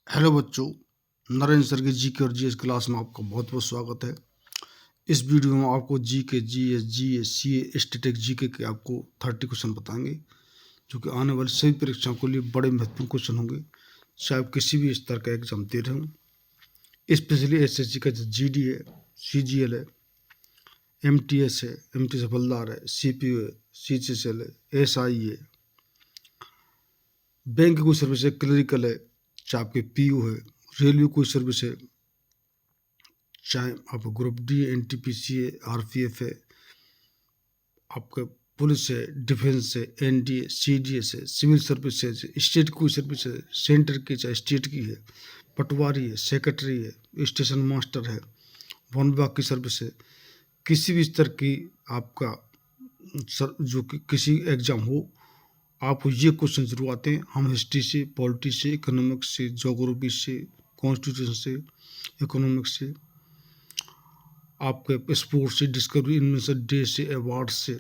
Hello बच्चों, Narendra sir की GK और जीएस क्लास में आपका बहुत बहुत स्वागत है। इस वीडियो में आपको GK, GS, GS, CA, static GK के आपको 30 क्वेश्चन बताएंगे जो कि आने वाली सभी परीक्षाओं के लिए बड़े महत्वपूर्ण क्वेश्चन होंगे, चाहे आप किसी भी स्तर का एग्जाम दे रहे हों। स्पेशली एसएससी का जो जीडी है, सीजीएल है, एमटीएस है, एमटीएस हवलदार है, सीपीओ है, सीएचएसएल है, एसआई है, बैंक की कोई सर्विस है, क्लरिकल है, चाहे आपके पीयू है, रेलवे कोई सर्विस है, चाहे आप ग्रुप डी, एनटीपीसी है, आरपीएफ है, आपका पुलिस है, डिफेंस है, एनडीए, सीडीएस है, सिविल सर्विस है, स्टेट की कोई सर्विस है, सेंटर की चाहे स्टेट की है, पटवारी है, सेक्रेटरी है, स्टेशन मास्टर है, वन विभाग की सर्विस है, किसी भी स्तर की आपका जो कि किसी एग्जाम हो, आपको ये क्वेश्चन जरूर आते हैं। हम हिस्ट्री से, पॉलिटी से, इकोनॉमिक्स से, जोग्राफी से, कॉन्स्टिट्यूशन से, इकोनॉमिक्स से, आपके स्पोर्ट्स से, डिस्कवरी इन्वेंशन डे से, अवार्ड से,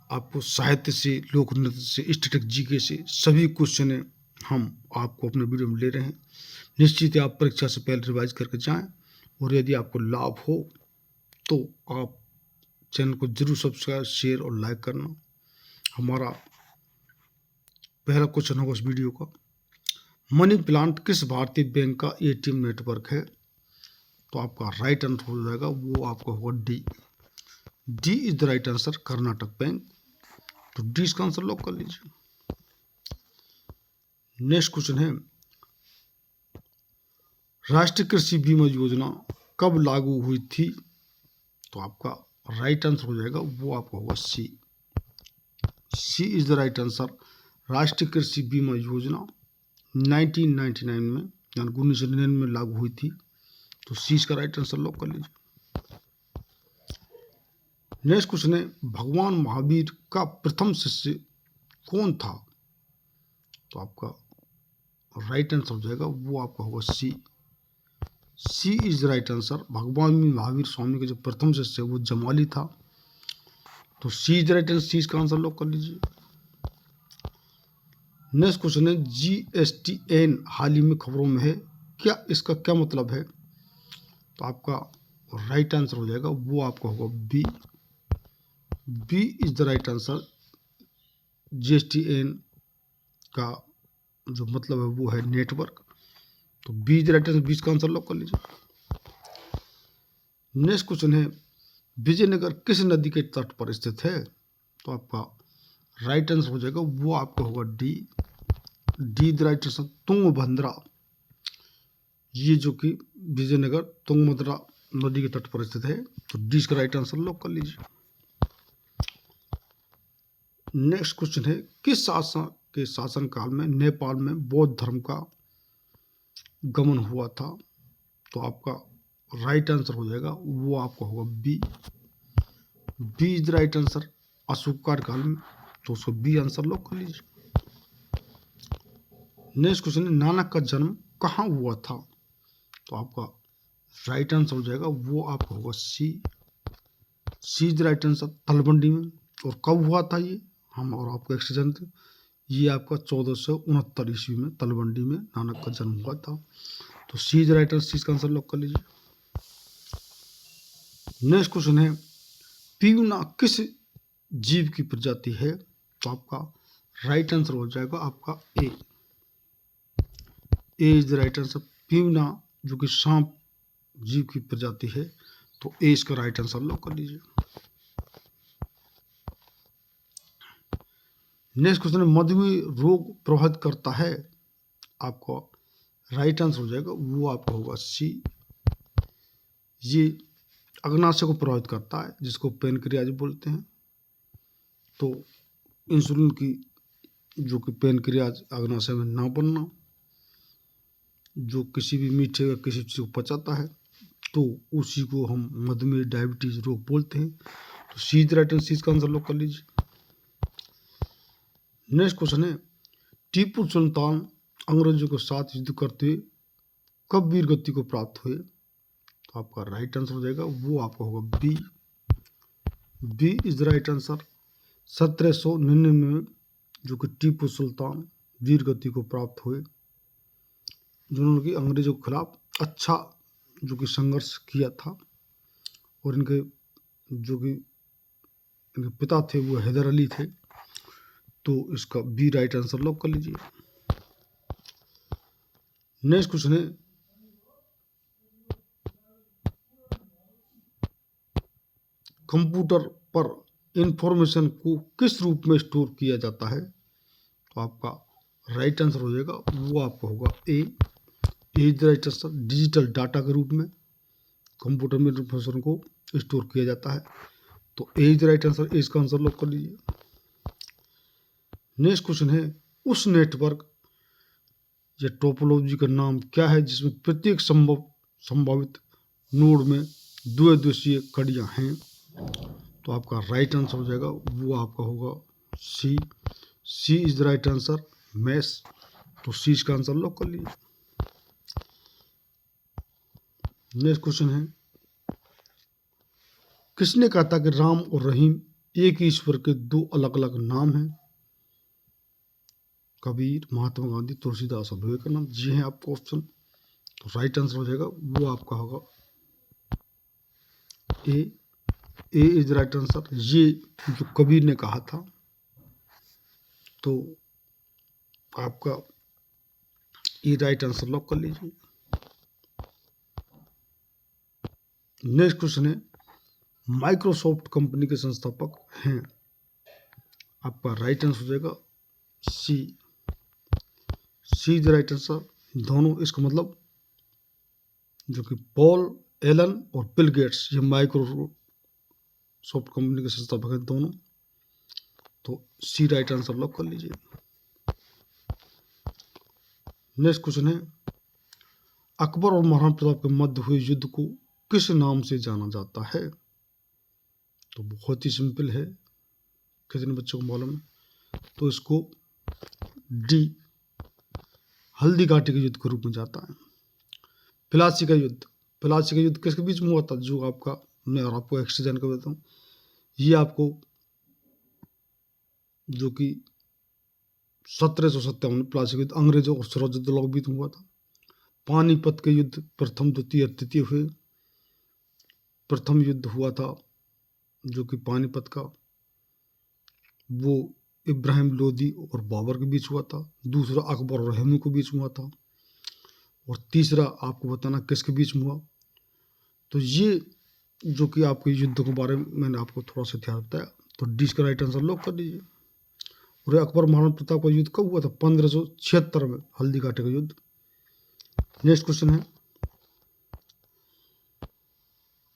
आपको साहित्य से, लोक नृत्य से, स्टैटिक जीके से, सभी क्वेश्चन हम आपको अपने वीडियो में ले रहे हैं। निश्चित ही आप परीक्षा से पहले रिवाइज करके जाएं, और यदि आपको लाभ हो तो आप चैनल को जरूर सब्सक्राइब, शेयर और लाइक करना। हमारा पहला क्वेश्चन होगा इस वीडियो का, मनी प्लांट किस भारतीय बैंक का एटीएम नेटवर्क है? तो आपका राइट आंसर हो जाएगा, वो आपका होगा D. D is the right answer, Karnataka bank. तो डी इसका आंसर लॉक कर लीजिए। नेक्स्ट क्वेश्चन है, राष्ट्रीय कृषि बीमा योजना कब लागू हुई थी? तो आपका राइट आंसर हो जाएगा, वो आपका होगा C. C is the right answer. राष्ट्रीय कृषि बीमा योजना 1999 में यानी 1999 में लागू हुई थी। तो सी इसका राइट आंसर लॉक कर लीजिए। नेक्स्ट क्वेश्चन है, भगवान महावीर का प्रथम शिष्य कौन था? तो आपका राइट आंसर हो जाएगा, वो आपका होगा C. C is right answer. भगवान महावीर स्वामी का जो प्रथम शिष्य है वो जमाली था। तो सी इज राइट आंसर, सी इसका आंसर लॉक कर लीजिए। नेक्स्ट क्वेश्चन है, जीएसटीएन हाल ही में खबरों में है, क्या इसका क्या मतलब है? तो आपका राइट आंसर हो जाएगा, वो आपका होगा B. B is the right answer. GSTN का जो मतलब है वो है नेटवर्क। तो B is the right answer, B का आंसर लॉक कर लीजिए। नेक्स्ट क्वेश्चन है, विजयनगर किस नदी के तट पर स्थित है? तो आपका राइट आंसर हो जाएगा, वो आपका होगा D. D the right answer, Tungabhadra. ये जो कि विजयनगर तुंगभद्रा नदी के तट पर स्थित है। तो डी का राइट आंसर लॉक कर लीजिए। नेक्स्ट क्वेश्चन है, किस शासक के शासनकाल में नेपाल में बौद्ध धर्म का गमन हुआ था? तो आपका राइट आंसर हो जाएगा, वो आपका होगा B. B is the right answer, Ashoka कार्यकाल में। तो उसको बी आंसर लॉक कर लीजिए। नेक्स्ट क्वेश्चन है, नानक का जन्म कहाँ हुआ था? तो आपका राइट आंसर हो जाएगा, वो आपका होगा C. C is the right answer, Talwandi में। और कब हुआ था ये, हम और आपको एक्स्ट्रा जानते हैं। ये आपका 1469 ईस्वी में तलवंडी में नानक का जन्म हुआ था। तो सी इज द राइट आंसर, सी का आंसर लॉक कर लीजिए। नेक्स्ट क्वेश्चन है, पीवना किस जीव की प्रजाति है? तो आपका राइट आंसर हो जाएगा आपका ए। ए इज द राइट आंसर। पीवना जो कि सांप जीव की प्रजाति है। तो ए इसका राइट आंसर लॉक कर लीजिए। नेक्स्ट क्वेश्चन है, मधुमेह रोग प्रभावित करता है? आपको राइट आंसर हो जाएगा, वो आपका होगा सी। ये अग्नाशय को प्रभावित करता है, जिसको पेनक्रियाज बोलते हैं। तो इंसुलिन की जो कि पेनक्रियाज अग्नाशय में ना बनना, जो किसी भी मीठे या किसी चीज़ को पचाता है, तो उसी को हम मधुमेह, डायबिटीज रोग बोलते हैं। तो सी इज राइट आंसर, सी का आंसर लॉक कर लीजिए। नेक्स्ट क्वेश्चन है, टीपू सुल्तान अंग्रेजों के साथ युद्ध करते हुए कब वीर गति को प्राप्त हुए? तो आपका राइट आंसर हो जाएगा, वो आपका होगा B. B is the right answer. 1799 में जो कि टीपू सुल्तान वीर गति को प्राप्त हुए। जिन्होंने कि अंग्रेजों के खिलाफ अच्छा जो कि संघर्ष किया था, और इनके जो कि इनके पिता थे वो हैदर अली थे। तो इसका बी राइट आंसर लॉक कर लीजिए। नेक्स्ट क्वेश्चन है, कंप्यूटर पर इंफॉर्मेशन को किस रूप में स्टोर किया जाता है? तो आपका राइट आंसर हो जाएगा, वो आपका होगा A is right answer. Digital data के रूप में कंप्यूटर में इंफॉर्मेशन को स्टोर किया जाता है। तो ए इज राइट आंसर, इसका आंसर लॉक कर लीजिए। नेक्स्ट क्वेश्चन है, उस नेटवर्क या टोपोलॉजी का नाम क्या है जिसमें प्रत्येक संभावित नोड में द्विदिशीय कड़ियां हैं? तो आपका राइट आंसर हो जाएगा, वो आपका होगा C. C is the right answer, mash. तो सी इसका आंसर लॉक कर लीजिए। नेक्स्ट क्वेश्चन है, किसने कहा था कि राम और रहीम एक ही ईश्वर के दो अलग अलग नाम हैं? कबीर, महात्मा गांधी, तुलसीदास और विवेकानंद। जी हैं आपका ऑप्शन। तो राइट आंसर हो जाएगा, वो आपका होगा ए। ए इज राइट आंसर। ये जो कबीर ने कहा था, तो आपका ए राइट आंसर लॉक कर लीजिए। नेक्स्ट क्वेश्चन है, माइक्रोसॉफ्ट कंपनी के संस्थापक हैं? आपका राइट आंसर हो जाएगा सी। C is right answer. दोनों, इसका मतलब जो कि पॉल एलन और बिल गेट्स, ये माइक्रोसॉफ्ट कंपनी के संस्थापक हैं दोनों। तो सी राइट आंसर लॉक कर लीजिए। नेक्स्ट क्वेश्चन है, अकबर और महाराणा प्रताप के मध्य हुए युद्ध को किस नाम से जाना जाता है? तो बहुत ही सिंपल है, कितने बच्चों को मालूम है? तो इसको डी, हल्दी घाटी के युद्ध के रूप में जाता है। प्लासी का युद्ध, प्लासी का युद्ध किसके बीच में हुआ था? जो आपका, मैं और आपको एक्स्ट्रा जानकारी देता हूँ, ये आपको जो कि 1757 में प्लासी का युद्ध अंग्रेजों और सिराजुद्दौला के बीच में हुआ था। पानीपत के युद्ध प्रथम, द्वितीय और तृतीय हुए। प्रथम युद्ध हुआ था जो कि पानीपत का, वो इब्राहिम लोदी और बाबर के बीच हुआ था। दूसरा अकबर और हुमायूं के बीच में हुआ था। और तीसरा आपको बताना किसके बीच में हुआ। तो ये जो कि आपके युद्ध के बारे में मैंने आपको थोड़ा सा ध्यान बताया। तो डी का राइट आंसर लॉक कर दीजिए। और अकबर महाराणा प्रताप का युद्ध कब हुआ था? 1576 में, हल्दी घाटी का युद्ध। नेक्स्ट क्वेश्चन है,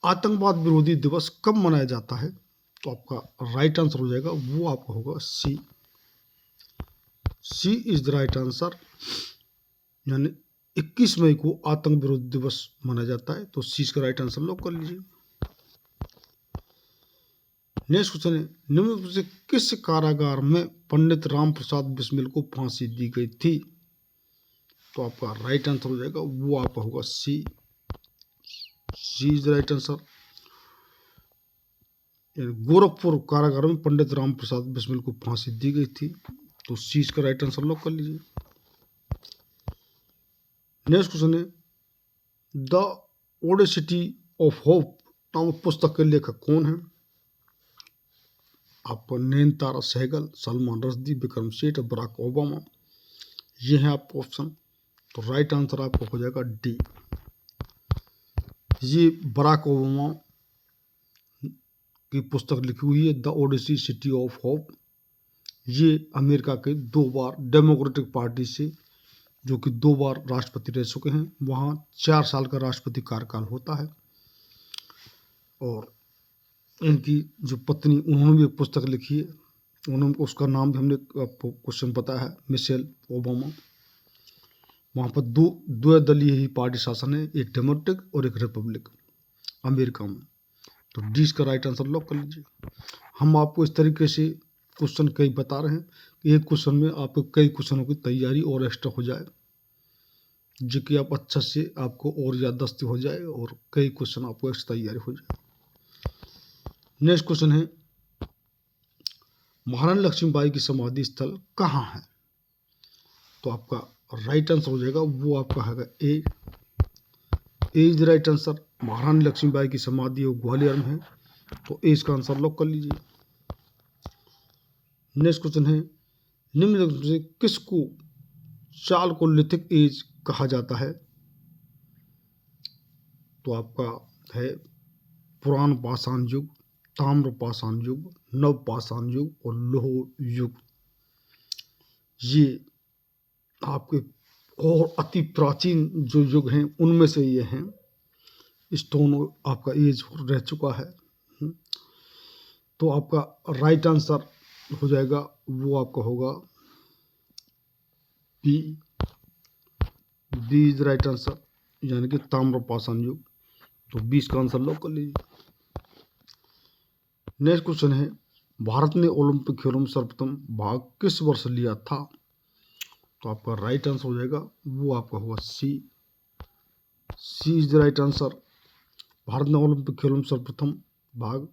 आतंकवाद विरोधी दिवस कब मनाया जाता है? तो आपका राइट आंसर हो जाएगा, वो आपका होगा C. C is the right answer, यानी 21 मई को आतंक विरोधी दिवस मनाया जाता है। तो सी का राइट आंसर लॉक कर लीजिए। नेक्स्ट क्वेश्चन है, निम्न में से किस कारागार में पंडित राम प्रसाद बिस्मिल को फांसी दी गई थी? तो आपका राइट आंसर हो जाएगा, वो आपका होगा C. C is the right answer. Gorakhpur कारागार में पंडित राम प्रसाद बिस्मिल को फांसी दी गई थी। तो सी का राइट आंसर लॉक कर लीजिए। नेक्स्ट क्वेश्चन है, द ओडेसिटी ऑफ होप नामक पुस्तक के लेखक कौन है? आपको नयनतारा सहगल, सलमान रश्दी, विक्रम सेठ, बराक ओबामा। ये है आपका ऑप्शन। तो राइट आंसर आपको हो जाएगा डी। ये बराक ओबामा की पुस्तक लिखी हुई है, the Odyssey city of hope. ये अमेरिका के 2 बार डेमोक्रेटिक पार्टी से, जो कि 2 बार राष्ट्रपति रह चुके हैं, वहाँ 4 साल का राष्ट्रपति कार्यकाल होता है। और इनकी जो पत्नी, उन्होंने भी एक पुस्तक लिखी है, उन्होंने, उसका नाम भी हमने आपको क्वेश्चन पता है, मिशेल ओबामा। वहाँ पर द्विदलीय ही पार्टी शासन है, एक डेमोक्रेटिक और एक रिपब्लिक अमेरिका में। तो डी का राइट आंसर लॉक कर लीजिए। हम आपको इस तरीके से क्वेश्चन कई बता रहे हैं कि एक क्वेश्चन में आपको कई क्वेश्चनों की तैयारी और एक्स्ट्रा हो जाए, जो कि आप अच्छा से आपको और याददाश्त हो जाए और कई क्वेश्चन आपको एक्स्ट्रा तैयारी हो जाए। नेक्स्ट क्वेश्चन है, महारानी लक्ष्मीबाई की समाधि स्थल कहाँ है? तो आपका राइट आंसर हो जाएगा वो आपका है ए इज राइट आंसर। महारानी लक्ष्मीबाई की समाधि वो ग्वालियर में है, तो ए इसका आंसर लॉक कर लीजिए। नेक्स्ट क्वेश्चन है, निम्नलिखित में से किसको चालकोलिथिक एज कहा जाता है? तो आपका है पुरान पाषाण युग, ताम्र पाषाण युग, नव पाषाण युग और लौह युग। ये आपके और अति प्राचीन जो युग हैं उनमें से ये हैं। स्टोन आपका एज रह चुका है। तो आपका राइट आंसर हो जाएगा वो आपका होगा B. B is right answer, यानी कि ताम्रपाषाण युग। तो 20 का आंसर लॉक कर लीजिए। नेक्स्ट क्वेश्चन है, भारत ने ओलंपिक खेलों में सर्वप्रथम भाग किस वर्ष लिया था? तो आपका राइट आंसर हो जाएगा वो आपका होगा C. C is the right answer. Bharat ने ओलंपिक खेलों में सर्वप्रथम भाग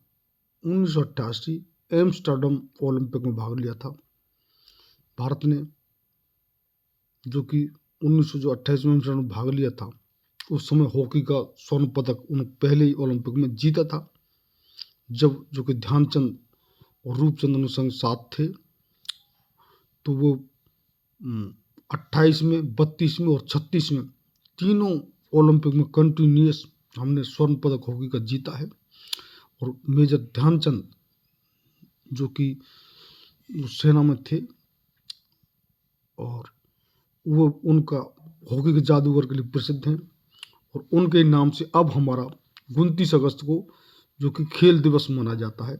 1988 एम्स्टर्डम ओलंपिक में भाग लिया था। भारत ने जो कि 1928 में एम्स्टर्डम में भाग लिया था, उस समय हॉकी का स्वर्ण पदक उन्होंने पहले ही ओलंपिक में जीता था, जब जो कि ध्यानचंद और रूपचंद उनके संग साथ थे। तो वो 28 में, 32 में और 36 में तीनों ओलंपिक में कंटिन्यूस हमने स्वर्ण पदक हॉकी का जीता है। और मेजर ध्यानचंद जो कि सेना में थे और वो उनका हॉकी के जादूगर के लिए प्रसिद्ध हैं, और उनके नाम से अब हमारा 29 अगस्त को जो कि खेल दिवस मनाया जाता है।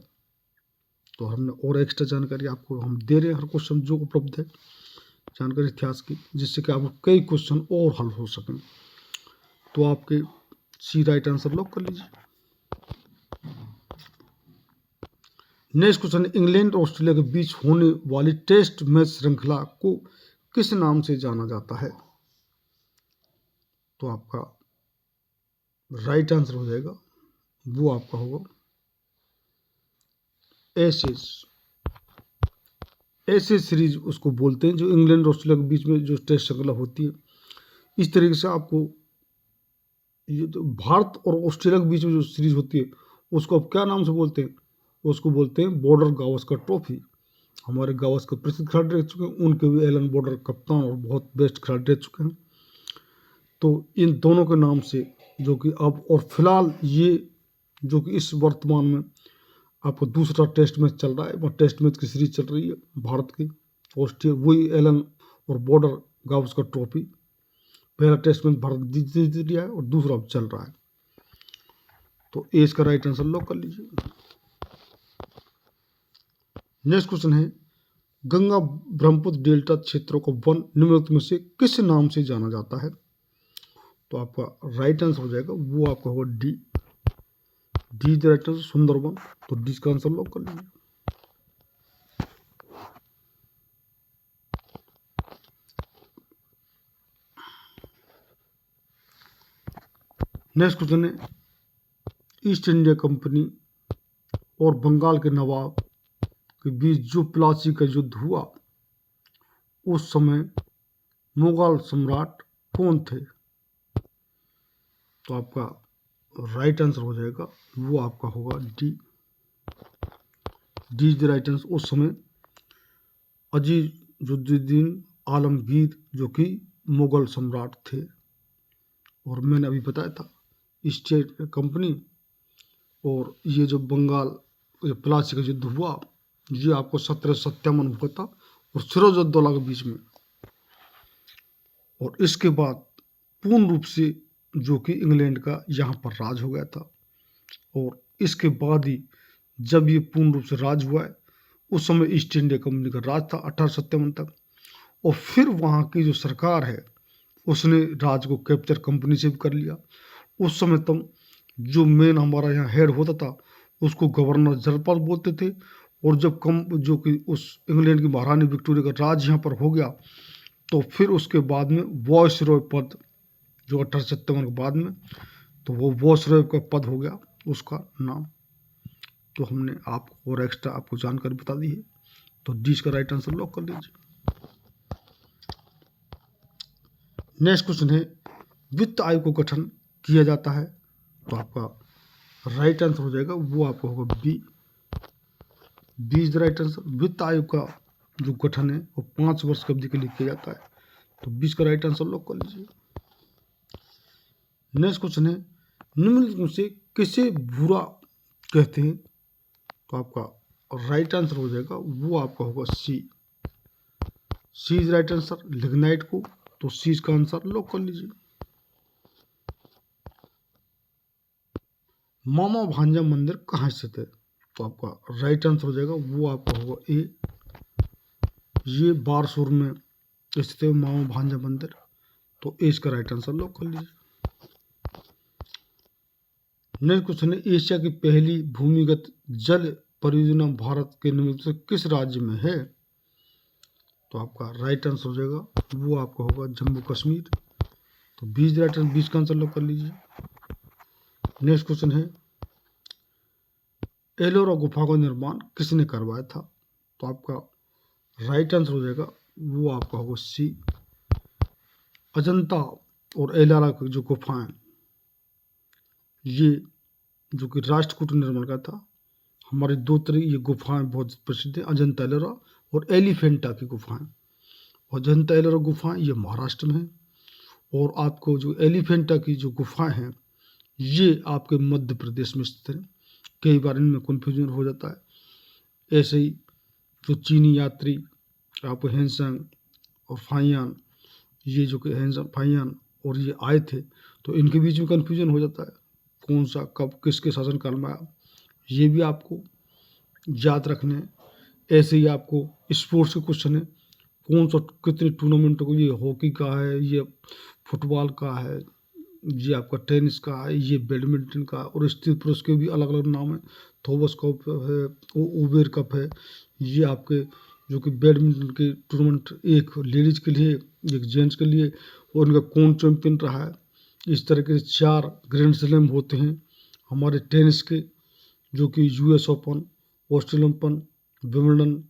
तो हमने और एक्स्ट्रा जानकारी आपको हम दे रहे हैं, हर क्वेश्चन जो उपलब्ध है जानकारी इतिहास की, जिससे कि आपको कई क्वेश्चन और हल हो सकें। तो आपके सी राइट आंसर लॉक कर लीजिए। नेक्स्ट क्वेश्चन, इंग्लैंड और ऑस्ट्रेलिया के बीच होने वाली टेस्ट मैच श्रृंखला को किस नाम से जाना जाता है? तो आपका राइट आंसर हो जाएगा वो आपका होगा एशेज। एशेज सीरीज उसको बोलते हैं, जो इंग्लैंड और ऑस्ट्रेलिया के बीच में जो टेस्ट श्रृंखला होती है। इस तरीके से आपको ये तो भारत और ऑस्ट्रेलिया के बीच में जो सीरीज होती है उसको अब क्या नाम से बोलते हैं? उसको बोलते हैं बॉर्डर गावस्कर ट्रॉफी। हमारे गावस्कर प्रसिद्ध खिलाड़ी रह चुके हैं, उनके भी एलन बॉर्डर कप्तान और बहुत बेस्ट खिलाड़ी रह चुके हैं। तो इन दोनों के नाम से जो कि अब और फिलहाल ये जो कि इस वर्तमान में आपको दूसरा टेस्ट मैच चल रहा है, वह टेस्ट मैच की सीरीज चल रही है भारत की ऑस्ट्रेलिया, वही एलन और बॉर्डर गावस्कर ट्रॉफी। पहला टेस्ट मैच भारत जीत लिया है और दूसरा अब चल रहा है। तो ए इसका राइट आंसर लॉक कर लीजिए। नेक्स्ट क्वेश्चन है, गंगा ब्रह्मपुत्र डेल्टा क्षेत्रों को वन निम्नलिखित में से किस नाम से जाना जाता है? तो आपका राइट आंसर हो जाएगा वो आपका होगा D. D is right answer, Sundarban. तो डी का आंसर लॉक कर लीजिए। नेक्स्ट क्वेश्चन है, ईस्ट इंडिया कंपनी और बंगाल के नवाब के बीच जो प्लासी का युद्ध हुआ, उस समय मुगल सम्राट कौन थे? तो आपका राइट आंसर हो जाएगा वो आपका होगा D. D is the right answer. उस समय अजीजुद्दीन आलमगीर जो कि मुगल सम्राट थे। और मैंने अभी बताया था ईस्ट इंडिया कंपनी और ये जो बंगाल जो प्लासी का युद्ध हुआ, ये आपको 1757 हुआ था और सिराजुद्दौला के बीच में। और इसके बाद पूर्ण रूप से जो कि इंग्लैंड का यहाँ पर राज हो गया था। और इसके बाद ही जब ये पूर्ण रूप से राज हुआ है, उस समय ईस्ट इंडिया कंपनी का राज था 1857 तक। और फिर वहाँ की जो सरकार है उसने राज को कैप्चर कंपनी से भी कर लिया। उस समय तक जो मेन हमारा यहाँ हेड होता था उसको गवर्नर जनरल बोलते थे। और जब जो कि उस इंग्लैंड की महारानी विक्टोरिया का राज यहाँ पर हो गया, तो फिर उसके बाद में वॉइसरॉय पद जो 1857 के बाद में, तो वो वॉइसरॉय का पद हो गया उसका नाम। तो हमने आपको और एक्स्ट्रा आपको जानकारी बता दी है। तो डी का राइट आंसर लॉक कर लीजिए। नेक्स्ट क्वेश्चन है वित्त आयोग को गठन किया जाता है, तो आपका राइट आंसर हो जाएगा वो आपका होगा B. B is the right answer. वित्त आयोग का जो गठन है वो 5 वर्ष की अवधि के लिए किया जाता है, तो 20 का राइट आंसर लॉक कर लीजिए। नेक्स्ट क्वेश्चन है निम्नलिखित में से किसे बुरा कहते हैं, तो आपका राइट आंसर हो जाएगा वो आपका होगा C. C is right answer. Lignite को, तो सी का आंसर लॉक कर लीजिए। मामा भांजा मंदिर कहाँ स्थित है, तो आपका राइट आंसर हो जाएगा वो आपका होगा ए। ये बारसूर में स्थित है मामा भांजा मंदिर, तो ए इसका राइट आंसर लॉक कर लीजिए। नेक्स्ट क्वेश्चन है एशिया की पहली भूमिगत जल परियोजना भारत के निम्नलिखित से किस राज्य में है, तो आपका राइट आंसर हो जाएगा वो आपका होगा जम्मू कश्मीर, तो 20 राइट आंसर 20 का आंसर लॉक कर लीजिए। नेक्स्ट क्वेश्चन है एलोरा गुफा का निर्माण किसने करवाया था, तो आपका राइट आंसर हो जाएगा वो आपका होगा सी। अजंता और एलोरा की जो गुफाएं, ये जो कि राष्ट्रकूट निर्माण का था। हमारे दो तरह ये गुफाएं बहुत प्रसिद्ध हैं, अजंता एलोरा और एलिफेंटा की गुफाएं। अजंता एलोरा गुफाएं ये महाराष्ट्र में है, और आपको जो एलिफेंटा की जो गुफाएं हैं ये आपके मध्य प्रदेश में स्थित है। कई बार इनमें कन्फ्यूजन हो जाता है। ऐसे ही जो चीनी यात्री आपको हेनसंग और फाइयान, ये जो कि हेनसंग फाइयान और ये आए थे, तो इनके बीच में कन्फ्यूजन हो जाता है कौन सा कब किसके शासनकाल में आया, ये भी आपको याद रखने हैं। ऐसे ही आपको स्पोर्ट्स के क्वेश्चन है, कौन सा कितने टूर्नामेंट को, ये हॉकी का है, ये फुटबॉल का है, ये आपका टेनिस का है, ये बैडमिंटन का, और स्त्री पुरुष के भी अलग अलग नाम है। थॉमस कप है, उबेर कप है, ये आपके जो कि बैडमिंटन के टूर्नामेंट, एक लेडीज के लिए एक जेंट्स के लिए, और इनका कौन चैंपियन रहा है। इस तरह के 4 ग्रैंड स्लैम होते हैं हमारे टेनिस के, जो कि US open, Australian open, Wimbledon,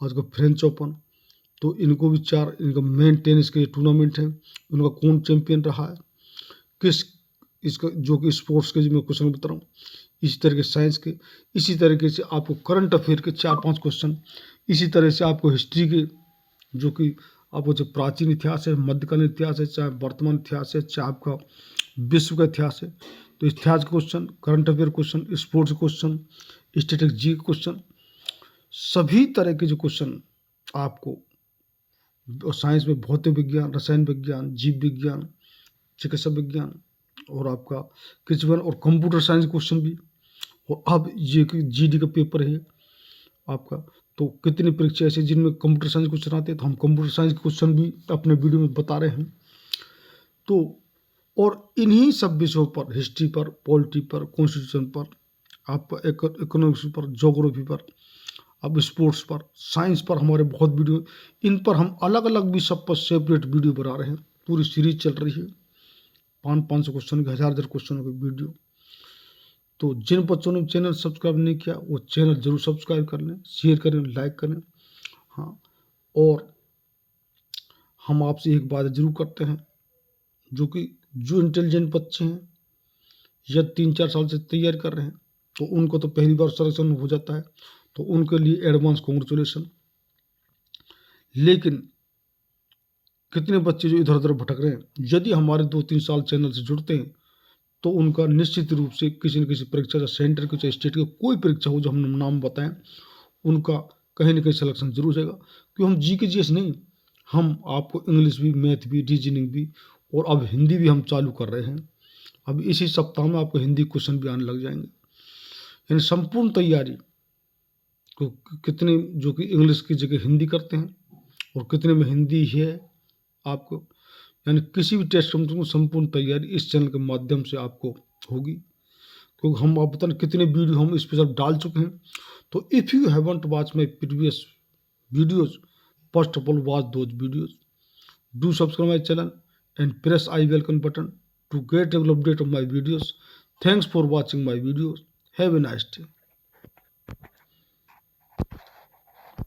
आज का फ्रेंच ओपन। तो इनको भी 4 इनका मेन टेनिस के टूर्नामेंट हैं, उनका कौन चैंपियन रहा है, किस इसका जो कि स्पोर्ट्स के जो मैं क्वेश्चन बता रहा हूँ, इसी तरह के साइंस के, इसी तरीके से आपको करंट अफेयर के 4-5 क्वेश्चन, इसी तरह से आपको हिस्ट्री के जो कि आपको जो प्राचीन इतिहास है, मध्यकालीन इतिहास है, चाहे वर्तमान इतिहास है, चाहे आपका विश्व का इतिहास है, तो इतिहास के question, current affair question, sports question, statistics जी क्वेश्चन, सभी तरह के जो क्वेश्चन आपको, और साइंस में भौतिक विज्ञान, रसायन विज्ञान, जीव विज्ञान, चिकित्सा विज्ञान, और आपका कृषि विज्ञान और कंप्यूटर साइंस क्वेश्चन भी। और अब ये GD का पेपर है आपका, तो कितनी परीक्षा ऐसी जिनमें कंप्यूटर साइंस क्वेश्चन आते हैं, तो हम कंप्यूटर साइंस क्वेश्चन भी अपने वीडियो में बता रहे हैं। तो और इन्हीं सब विषयों पर, हिस्ट्री पर, पॉलिटी पर, कॉन्स्टिट्यूशन पर, आप इकोनॉमिक्स पर, ज्योग्राफी पर, अब स्पोर्ट्स पर, साइंस पर हमारे बहुत वीडियो, इन पर हम अलग अलग भी सब पर सेपरेट वीडियो बना रहे हैं। पूरी सीरीज चल रही है 500 क्वेश्चन के, 1000 क्वेश्चनों की वीडियो। तो जिन बच्चों ने चैनल सब्सक्राइब नहीं किया वो चैनल जरूर सब्सक्राइब कर लें, शेयर करें, लाइक करें। हाँ, और हम आपसे एक बात जरूर करते हैं, जो कि जो इंटेलिजेंट बच्चे हैं या 3-4 साल से तैयारी कर रहे हैं, तो उनको तो पहली बार सिलेक्शन हो जाता है, तो उनके लिए एडवांस कॉन्ग्रेचुलेसन। लेकिन कितने बच्चे जो इधर उधर भटक रहे हैं, यदि हमारे 2-3 साल चैनल से जुड़ते हैं, तो उनका निश्चित रूप से किसी न किसी परीक्षा, चाहे सेंटर की, चाहे स्टेट की, कोई परीक्षा हो जो हम नाम बताएं, उनका कहीं न कहीं सिलेक्शन जरूर जाएगा। क्योंकि हम जी के GS नहीं, हम आपको इंग्लिश भी, मैथ भी, रीजनिंग भी, और अब हिंदी भी हम चालू कर रहे हैं। अब इसी सप्ताह में आपको हिंदी क्वेश्चन भी आने लग जाएंगे। यानी संपूर्ण तैयारी को कितने जो कि इंग्लिश की जगह हिंदी करते हैं, और कितने में हिंदी है आपको, यानी किसी भी टेस्ट में संपूर्ण तैयारी इस चैनल के माध्यम से आपको होगी। क्योंकि हम आप पता कितने वीडियो हम इस पर सब डाल चुके हैं। तो if you haven't watch my previous videos, first of all watch those videos, do subscribe my channel and press I bell button to get regular update of my videos. Thanks for watching my videos. Have a nice day.